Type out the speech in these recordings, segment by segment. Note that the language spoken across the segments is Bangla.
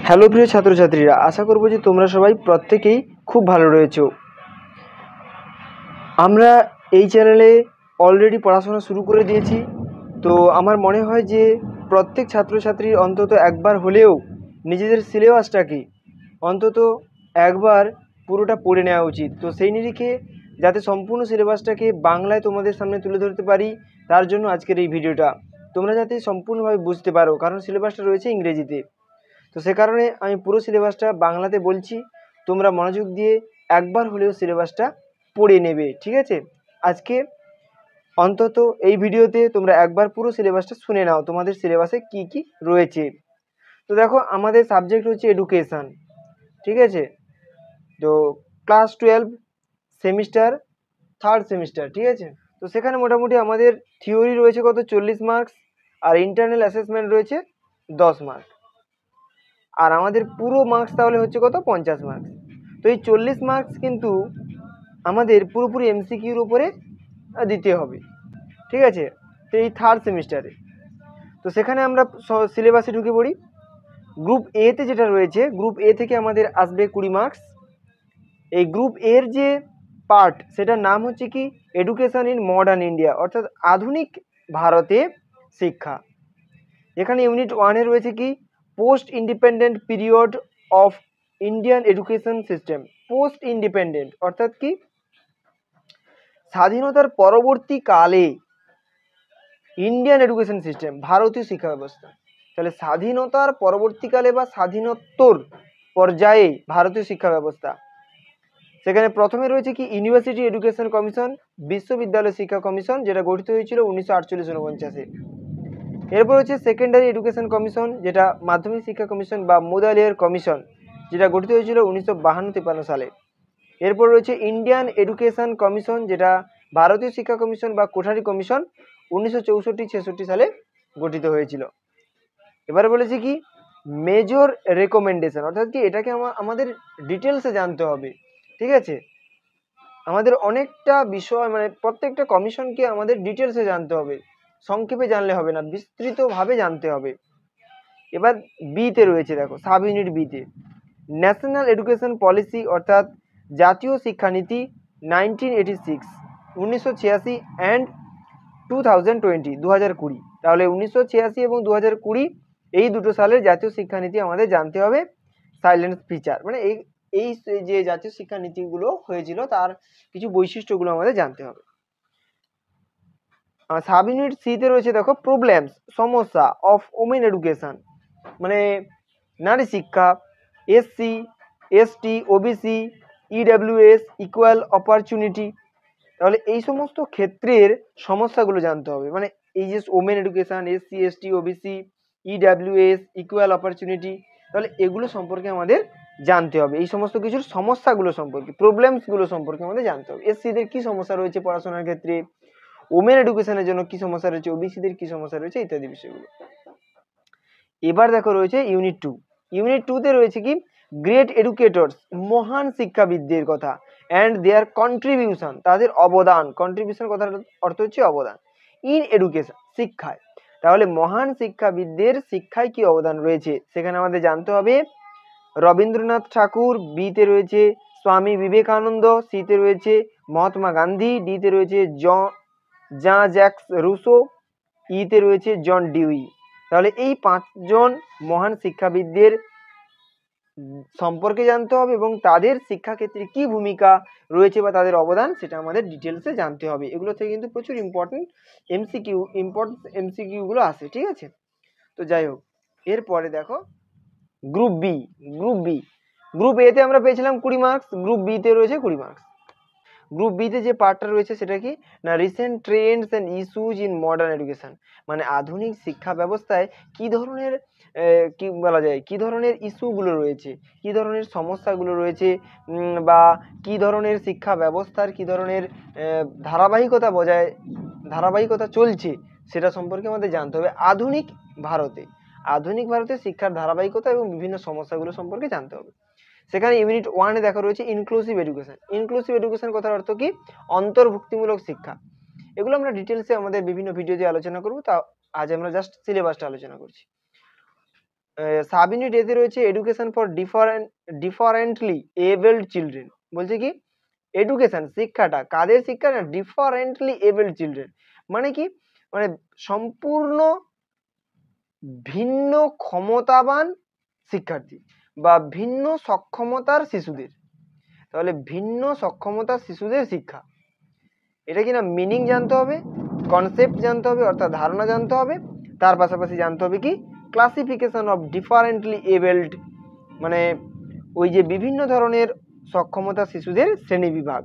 হ্যালো প্রিয় ছাত্রছাত্রীরা, আশা করব যে তোমরা সবাই প্রত্যেকেই খুব ভালো রয়েছো। আমরা এই চ্যানেলে অলরেডি পড়াশোনা শুরু করে দিয়েছি। তো আমার মনে হয় যে প্রত্যেক ছাত্রছাত্রীর অন্তত একবার হলেও নিজেদের সিলেবাসটাকে অন্তত একবার পুরোটা পড়ে নেওয়া উচিত। তো সেই নিরিখে যাতে সম্পূর্ণ সিলেবাসটাকে বাংলায় তোমাদের সামনে তুলে ধরতে পারি, তার জন্য আজকের এই ভিডিওটা। তোমরা যাতে সম্পূর্ণভাবে বুঝতে পারো, কারণ সিলেবাসটা রয়েছে ইংরেজিতে। তো সে কারণে আমি পুরো সিলেবাসটা বাংলাতে বলছি, তোমরা মনোযোগ দিয়ে একবার হলেও সিলেবাসটা পড়ে নেবে, ঠিক আছে? আজকে অন্তত এই ভিডিওতে তোমরা একবার পুরো সিলেবাসটা শুনে নাও, তোমাদের সিলেবাসে কি কি রয়েছে। তো দেখো, আমাদের সাবজেক্ট হচ্ছে এডুকেশান, ঠিক আছে? তো ক্লাস 12 সেমিস্টার, থার্ড সেমিস্টার, ঠিক আছে? তো সেখানে মোটামুটি আমাদের থিওরি রয়েছে কত, 40 মার্কস, আর ইন্টারনাল অ্যাসেসমেন্ট রয়েছে 10 মার্ক, আর আমাদের পুরো মার্কস তাহলে হচ্ছে কত, 50 মার্কস। তো এই 40 মার্কস কিন্তু আমাদের পুরোপুরি এমসিকিউর উপরে দিতে হবে, ঠিক আছে? তো এই থার্ড সেমিস্টারে, তো সেখানে আমরা সিলেবাসে ঢুকে পড়ি। গ্রুপ এতে যেটা রয়েছে, গ্রুপ এ থেকে আমাদের আসবে 20 মার্কস। এই গ্রুপ এর যে পার্ট, সেটার নাম হচ্ছে কি, এডুকেশন ইন মডার্ন ইন্ডিয়া, অর্থাৎ আধুনিক ভারতে শিক্ষা। এখানে ইউনিট 1-এ রয়েছে কি, post independent period of Indian education system. Post independent অর্থাৎ কি, স্বাধীনতার পরবর্তীকালে ইন্ডিয়ান এডুকেশন সিস্টেম, ভারতীয় শিক্ষা ব্যবস্থা। তাহলে স্বাধীনতার পরবর্তীকালে বা স্বাধীনোত্তর পর্যায়ে ভারতীয় শিক্ষা ব্যবস্থা। সেখানে প্রথমে রয়েছে কি, ইউনিভার্সিটি এডুকেশন কমিশন, বিশ্ববিদ্যালয় শিক্ষা কমিশন, যেটা গঠিত হয়েছিল 1948-49। এরপর হচ্ছে সেকেন্ডারি এডুকেশন কমিশন, যেটা মাধ্যমিক শিক্ষা কমিশন বা মুদালিয়ার কমিশন, যেটা গঠিত হয়েছিল 1952-53 সালে। এরপর রয়েছে ইন্ডিয়ান এডুকেশন কমিশন, যেটা ভারতীয় শিক্ষা কমিশন বা কোঠারি কমিশন, 1964-66 সালে গঠিত হয়েছিল। এবারে বলেছে কি, মেজর রেকমেন্ডেশন, অর্থাৎ কি, এটাকে আমাদের ডিটেলসে জানতে হবে, ঠিক আছে? আমাদের অনেকটা বিষয়, মানে প্রত্যেকটা কমিশনকে আমাদের ডিটেলসে জানতে হবে, সংক্ষেপে জানলে হবে না, বিস্তৃতভাবে জানতে হবে। এবার বিতে রয়েছে, দেখো সাব ইউনিট বিতে, ন্যাশনাল এডুকেশন পলিসি, অর্থাৎ জাতীয় শিক্ষানীতি 1986 অ্যান্ড 2020। তাহলে 1986 এবং 2020 এই দুটো সালের জাতীয় শিক্ষানীতি আমাদের জানতে হবে। সাইলেন্স ফিচার, মানে এই যে জাতীয় শিক্ষানীতিগুলো হয়েছিল তার কিছু বৈশিষ্ট্যগুলো আমাদের জানতে হবে। সাব ইউনিট সিতে রয়েছে, দেখো প্রবলেমস, সমস্যা অফ ওমেন এডুকেশন, মানে নারী শিক্ষা, SC, ST, OBC, EWS, equal opportunity. তাহলে এই সমস্ত ক্ষেত্রের সমস্যাগুলো জানতে হবে, মানে এই যে women education, SC, ST, OBC, EWS, equal opportunity, তাহলে এগুলো সম্পর্কে আমাদের জানতে হবে। এই সমস্ত কিছুর সমস্যাগুলো সম্পর্কে, প্রবলেমসগুলো সম্পর্কে আমাদের জানতে হবে। এসসিদের কি সমস্যা রয়েছে পড়াশোনার ক্ষেত্রে, ওমেন এডুকেশনের জন্য কি সমস্যা রয়েছে, ওবিসিদের কি সমস্যা রয়েছে, ইত্যাদি বিষয়গুলো। এবার দেখো রয়েছে ইউনিট 2। ইউনিট 2-তে রয়েছে কি, গ্রেট এডুকেটরস, মহান শিক্ষাবিদদের কথা, অ্যান্ড দেয়ার কন্ট্রিবিউশন, তাদের অবদান। কন্ট্রিবিউশন কথার অর্থ হচ্ছে অবদান, ইন এডুকেশন, শিক্ষায়। তাহলে মহান শিক্ষাবিদদের শিক্ষায় কি অবদান রয়েছে সেখানে আমাদের জানতে হবে। রবীন্দ্রনাথ ঠাকুর, বিতে রয়েছে স্বামী বিবেকানন্দ, সিতে রয়েছে মহাত্মা গান্ধী, ডিতে রয়েছে জাঁ জ্যাকস রুসো, ইতে রয়েছে জন ডিউই। তাহলে এই 5 জন মহান শিক্ষাবিদদের সম্পর্কে জানতে হবে এবং তাদের শিক্ষাক্ষেত্রে কি ভূমিকা রয়েছে বা তাদের অবদান, সেটা আমাদের ডিটেলসে জানতে হবে। এগুলো থেকে কিন্তু প্রচুর ইম্পর্টেন্ট এমসিকিউ গুলো আসে, ঠিক আছে? তো যাই হোক, এরপরে দেখো গ্রুপ বি। গ্রুপ এতে আমরা পেয়েছিলাম 20 মার্কস, গ্রুপ বিতে রয়েছে 20 মার্কস। গ্রুপ বিতে যে পার্টটা রয়েছে সেটা কি না, recent Trends and issues in modern education, মানে আধুনিক শিক্ষা ব্যবস্থায় কি ধরনের কি বলা যায়, কি ধরনের ইস্যুগুলো রয়েছে, কি ধরনের সমস্যাগুলো রয়েছে, বা কি ধরনের শিক্ষা ব্যবস্থার কি ধরনের ধারাবাহিকতা চলছে, সেটা সম্পর্কে আমাদের জানতে হবে। আধুনিক ভারতে শিক্ষার ধারাবাহিকতা এবং বিভিন্ন সমস্যাগুলো সম্পর্কে জানতে হবে। সেখানে ইউনিট 1-এ দেখা রয়েছে ইনক্লুসিভ এডুকেশন কথার অর্থ কি, অন্তর্ভুক্তিমূলক শিক্ষা। এগুলো আমরা ডিটেলসে আমাদের বিভিন্ন ভিডিওতে আলোচনা করব, তা আজ আমরা জাস্ট সিলেবাসটা আলোচনা করছি। সাব ইউনিট এতে রয়েছে education for differently abled children. বলছে কি এডুকেশন শিক্ষাটা কাদের শিক্ষা না ডিফারেন্টলি এবলড চিলড্রেন মানে কি মানে সম্পূর্ণ ভিন্ন ক্ষমতাবান শিক্ষার্থী বা ভিন্ন সক্ষমতার শিশুদের। তাহলে ভিন্ন সক্ষমতার শিশুদের শিক্ষা, এটা কিনা মিনিং জানতে হবে, কনসেপ্ট জানতে হবে অর্থাৎ ধারণা জানতে হবে, তার পাশাপাশি জানতে হবে কি ক্লাসিফিকেশন অফ ডিফারেন্টলি এবলড মানে ওই যে বিভিন্ন ধরনের সক্ষমতা শিশুদের শ্রেণী বিভাগ।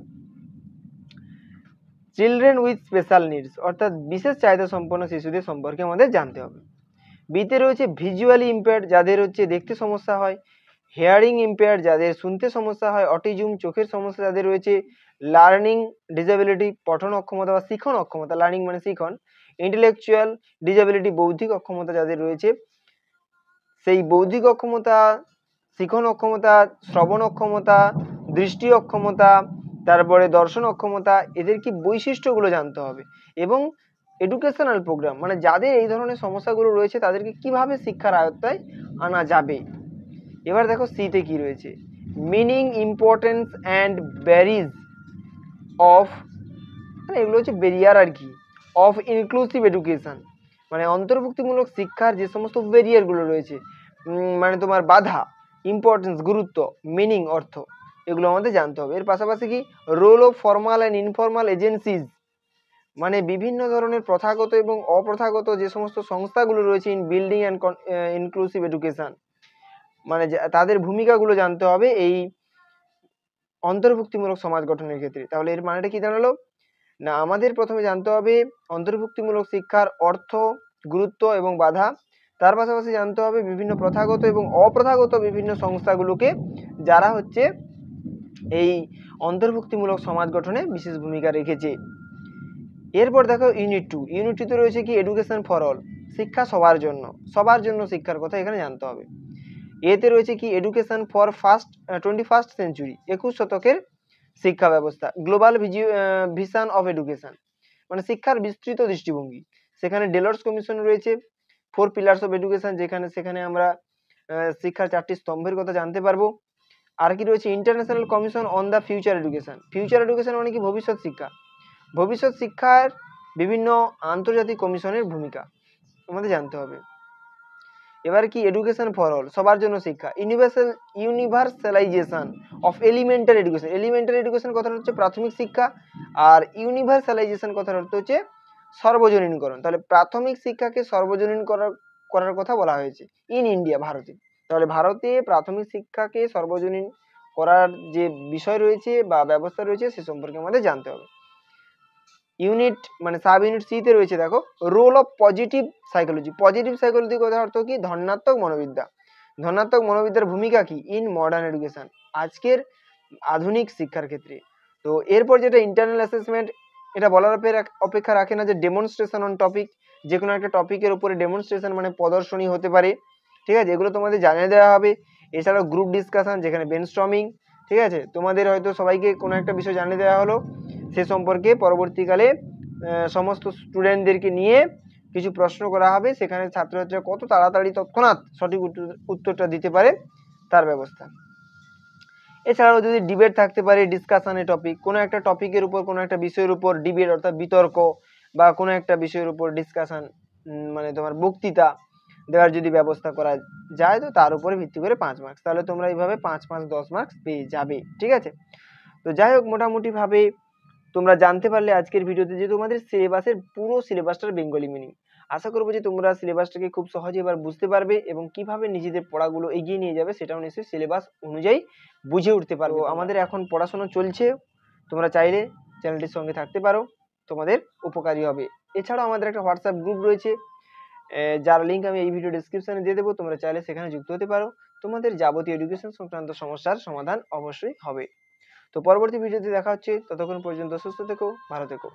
চিলড্রেন উইথ স্পেশাল নিডস অর্থাৎ বিশেষ চাহিদা সম্পন্ন শিশুদের সম্পর্কে আমাদের জানতে হবে। বিতে রয়েছে ভিজুয়ালি ইম্পেয়ার্ড যাদের হচ্ছে দেখতে সমস্যা হয়, হেয়ারিং ইম্পেয়ার্ড যাদের শুনতে সমস্যা হয়, অটিজম চোখের সমস্যা যাদের রয়েছে, লার্নিং ডিসেবিলিটি পঠন অক্ষমতা বা শিখন অক্ষমতা, লার্নিং মানে শিখন, ইন্টেলেকচুয়াল ডিসেবিলিটি বৌদ্ধিক অক্ষমতা যাদের রয়েছে, সেই বৌদ্ধিক অক্ষমতা, শিখন অক্ষমতা, শ্রবণ অক্ষমতা, দৃষ্টি অক্ষমতা, তারপরে দর্শন অক্ষমতা, এদের কি বৈশিষ্ট্যগুলো জানতে হবে এবং এডুকেশনাল প্রোগ্রাম মানে যাদের এই ধরনের সমস্যাগুলো রয়েছে তাদেরকে কিভাবে শিক্ষার আয়ত্তায় আনা যাবে। এবার দেখো সিতে কি রয়েছে, meaning importance and berries of মানে এগুলো হচ্ছে বেরিয়ার আর কি অফ ইনক্লুসিভ এডুকেশন মানে অন্তর্ভুক্তিমূলক শিক্ষার যে সমস্ত ব্যারিয়ারগুলো রয়েছে মানে তোমার বাধা, ইম্পর্টেন্স গুরুত্ব, মিনিং অর্থ, এগুলো আমাদের জানতে হবে। এর পাশাপাশি কি role of formal and informal agencies মানে বিভিন্ন ধরনের প্রথাগত এবং অপ্রথাগত যে সমস্ত সংস্থাগুলো রয়েছে in building and inclusive education মানে তাদের ভূমিকাগুলো জানতে হবে এই অন্তর্ভুক্তিমূলক সমাজ গঠনের ক্ষেত্রে। তাহলে এর মানেটা কি দাঁড়ালো না আমাদের প্রথমে জানতে হবে অন্তর্ভুক্তিমূলক শিক্ষার অর্থ, গুরুত্ব এবং বাধা, তার পাশাপাশি জানতে হবে বিভিন্ন প্রথাগত এবং অপ্রথাগত বিভিন্ন সংস্থাগুলোকে যারা হচ্ছে এই অন্তর্ভুক্তিমূলক সমাজ গঠনে বিশেষ ভূমিকা রেখেছে। এরপর দেখো ইউনিট 2, ইউনিট 2 তে রয়েছে কি এডুকেশন ফর অল শিক্ষা সবার জন্য শিক্ষার কথা এখানে জানতে হবে। এতে রয়েছে কি এডুকেশন ফর 21st সেঞ্চুরি 21 শতকের শিক্ষা ব্যবস্থা, গ্লোবাল ভিশন অফ এডুকেশন মানে শিক্ষার বিস্তৃত দৃষ্টিভঙ্গি, সেখানে ডেলর্স কমিশন রয়েছে, 4 পিলার্স অফ এডুকেশন সেখানে আমরা শিক্ষার 4টি স্তম্ভের কথা জানতে পারবো। আর কি রয়েছে international commission on the future education মানে কি ভবিষ্যৎ শিক্ষার বিভিন্ন আন্তর্জাতিক কমিশনের ভূমিকা আমাদের জানতে হবে। এবার কি এডুকেশন ফর অল সবার জন্য শিক্ষা, ইউনিভার্সালাইজেশন অফ এলিমেন্টারি এডুকেশন কথাটা হচ্ছে প্রাথমিক শিক্ষা আর ইউনিভার্সালাইজেশন কথার অর্থ হচ্ছে সর্বজনীনকরণ। তাহলে প্রাথমিক শিক্ষাকে সর্বজনীন করার কথা বলা হয়েছে ইন ইন্ডিয়া ভারতে। তাহলে ভারতে প্রাথমিক শিক্ষাকে সর্বজনীন করার যে বিষয় রয়েছে বা ব্যবস্থা রয়েছে সে সম্পর্কে আমাদের জানতে হবে। ইউনিট মানে সাব ইউনিট সি তে রয়েছে দেখো রোল অফ পজিটিভ সাইকোলজি কথার অর্থ কি ধনাত্মক মনোবিদ্যার ভূমিকা কি ইন মডার্ন এডুকেশন আজকের আধুনিক শিক্ষার ক্ষেত্রে। তো এরপর যেটা ইন্টারনাল অ্যাসেসমেন্ট, এটা বলার অপেক্ষা রাখে না যে ডেমনস্ট্রেশন অন টপিক, যে কোনো একটা টপিকের উপরে ডেমনস্ট্রেশন মানে প্রদর্শনী হতে পারে, ঠিক আছে, এগুলো তোমাদের জানিয়ে দেওয়া হবে। এছাড়াও গ্রুপ ডিসকাশন যেখানে ব্রেনস্টর্মিং, ঠিক আছে, তোমাদের হয়তো সবাইকে কোনো একটা বিষয় জানিয়ে দেওয়া হলো সে সম্পর্কে পরবর্তীকালে সমস্ত স্টুডেন্টদেরকে নিয়ে কিছু প্রশ্ন করা হবে, সেখানে ছাত্রছাত্রীরা কত তাড়াতাড়ি তৎক্ষণাৎ সঠিক উত্তরটা দিতে পারে তার ব্যবস্থা। এছাড়াও যদি ডিবেট থাকতে পারে, ডিসকাশনের টপিক, কোনো একটা টপিকের উপর কোনো একটা বিষয়ের উপর ডিবেট অর্থাৎ বিতর্ক বা কোনো একটা বিষয়ের উপর ডিসকাশন মানে তোমার বক্তৃতা দেওয়ার যদি ব্যবস্থা করা যায় তো তার উপরে ভিত্তি করে 5 মার্কস, তাহলে তোমরা এইভাবে 5 5 10 মার্কস পেয়ে যাবে, ঠিক আছে। তো যাই হোক মোটামুটি ভাবে তোমরা জানতে পারলে আজকের ভিডিওতে যে তোমাদের সিলেবাসের পুরো সিলেবাসটার বেঙ্গলি মিনিং। আশা করবো যে তোমরা সিলেবাসটাকে খুব সহজে এবার বুঝতে পারবে এবং কিভাবে নিজেদের পড়াগুলো এগিয়ে নিয়ে যাবে সেটাও নিশ্চয়ই সিলেবাস অনুযায়ী বুঝে উঠতে পারবে। আমাদের এখন পড়াশোনা চলছে, তোমরা চাইলে চ্যানেলটির সঙ্গে থাকতে পারো, তোমাদের উপকারী হবে। এছাড়াও আমাদের একটা হোয়াটসঅ্যাপ গ্রুপ রয়েছে যার লিঙ্ক আমি এই ভিডিও ডেসক্রিপশনে দিয়ে দেবো, তোমরা চাইলে সেখানে যুক্ত হতে পারো, তোমাদের যাবতীয় এডুকেশন সংক্রান্ত সমস্যার সমাধান অবশ্যই হবে। তো পরবর্তী ভিডিওতে দেখা হচ্ছে, ততক্ষণ পর্যন্ত সুস্থ থেকো, ভালো থেকো।